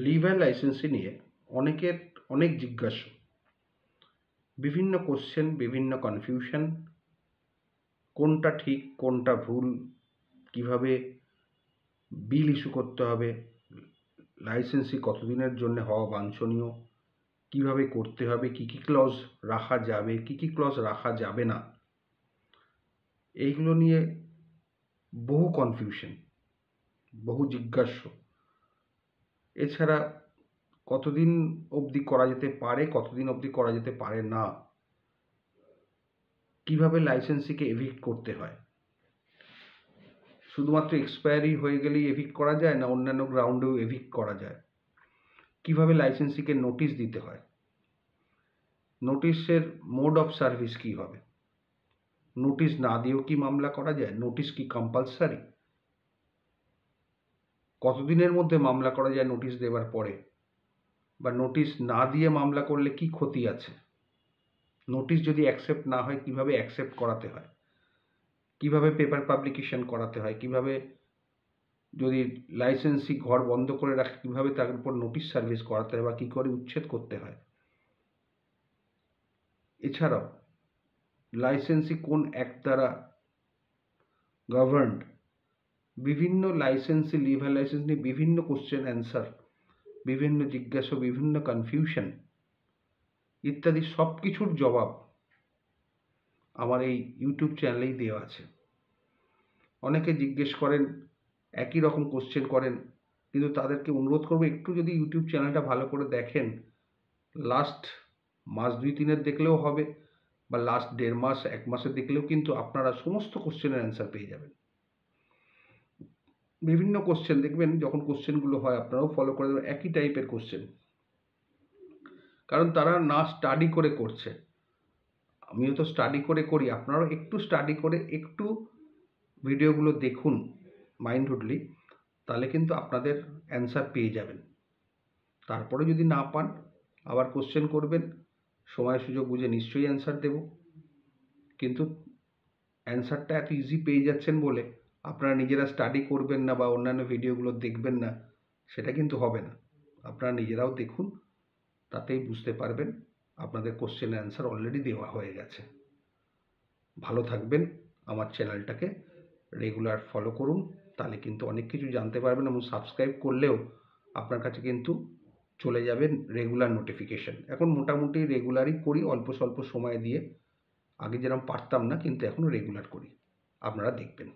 Liver licensee নিয়ে অনেকের অনেক জিজ্ঞাসা, বিভিন্ন কোশ্চেন, বিভিন্ন কনফিউশন, কোনটা ঠিক কোনটা ভুল, কিভাবে বিল ইস্যু করতে হবে, লাইসেন্সি কতদিনের জন্য হওয়া বাঞ্ছনীয়, কিভাবে করতে হবে, কি কি ক্লজ রাখা যাবে, কি কি ক্লজ রাখা যাবে না, এইগুলো নিয়ে বহু কনফিউশন, বহু জিজ্ঞাসা। এছাড়া কতদিন অবধি করা যেতে পারে, কতদিন অবধি করা যেতে পারে না, কিভাবে লাইসেন্সিকে এভিক্ট করতে হয়, শুধুমাত্র এক্সপায়ারি হয়ে গেলেই এভিক্ট করা যায় না অন্যান্য গ্রাউন্ডেও এভিক্ট করা যায়, কিভাবে লাইসেন্সিকে নোটিশ দিতে হয়, নোটিশের মোড অফ সার্ভিস কী হবে, নোটিশ না দিয়েও কি মামলা করা যায়, নোটিশ কি কম্পালসারি, কতদিনের মধ্যে মামলা করা যায় নোটিশ দেওয়ার পরে, বা নোটিশ না দিয়ে মামলা করলে কি ক্ষতি আছে, নোটিশ যদি অ্যাকসেপ্ট না হয় কিভাবে অ্যাকসেপ্ট করাতে হয়, কিভাবে পেপার পাবলিকেশন করাতে হয়, কিভাবে যদি লাইসেন্সি ঘর বন্ধ করে রাখে কিভাবে তার উপর নোটিশ সার্ভিস করাতে হয় বা কী করে উচ্ছেদ করতে হয়। এছাড়াও লাইসেন্সি কোন অ্যাক্ট দ্বারা গভর্নড, বিভিন্ন লাইসেন্সি লিভার লাইসেন্স নিয়ে বিভিন্ন কোশ্চেন অ্যান্সার, বিভিন্ন জিজ্ঞাসা, বিভিন্ন কনফিউশন ইত্যাদি সব কিছুর জবাব আমার এই ইউটিউব চ্যানেলেই দেওয়া আছে। অনেকে জিজ্ঞেস করেন, একই রকম কোশ্চেন করেন, কিন্তু তাদেরকে অনুরোধ করবো একটু যদি ইউটিউব চ্যানেলটা ভালো করে দেখেন, লাস্ট মাস 2-3 দেখলেও হবে, বা লাস্ট 1.5 মাস 1 মাসের দেখলেও কিন্তু আপনারা সমস্ত কোশ্চেনের অ্যান্সার পেয়ে যাবেন। বিভিন্ন কোশ্চেন দেখবেন, যখন কোশ্চেনগুলো হয় আপনারাও ফলো করে দেবেন, একই টাইপের কোশ্চেন, কারণ তারা না স্টাডি করে করছে। আমিও তো স্টাডি করে করি, আপনারাও একটু স্টাডি করে একটু ভিডিওগুলো দেখুন মাইন্ডহুডলি, তাহলে কিন্তু আপনাদের অ্যান্সার পেয়ে যাবেন। তারপরে যদি না পান আবার কোশ্চেন করবেন, সময় সুযোগ বুঝে নিশ্চয়ই অ্যান্সার দেব। কিন্তু অ্যান্সারটা এত ইজি পেয়ে যাচ্ছেন বলে আপনারা নিজেরা স্টাডি করবেন না বা অন্যান্য ভিডিওগুলো দেখবেন না, সেটা কিন্তু হবে না। আপনারা নিজেরাও দেখুন, তাতেই বুঝতে পারবেন আপনাদের কোশ্চেনের অ্যান্সার অলরেডি দেওয়া হয়ে গেছে। ভালো থাকবেন, আমার চ্যানেলটাকে রেগুলার ফলো করুন, তাহলে কিন্তু অনেক কিছু জানতে পারবেন, এবং সাবস্ক্রাইব করলেও আপনার কাছে কিন্তু চলে যাবেন রেগুলার নোটিফিকেশন। এখন মোটামুটি রেগুলারই করি, অল্প স্বল্প সময় দিয়ে। আগে যেরকম পারতাম না, কিন্তু এখন রেগুলার করি, আপনারা দেখবেন।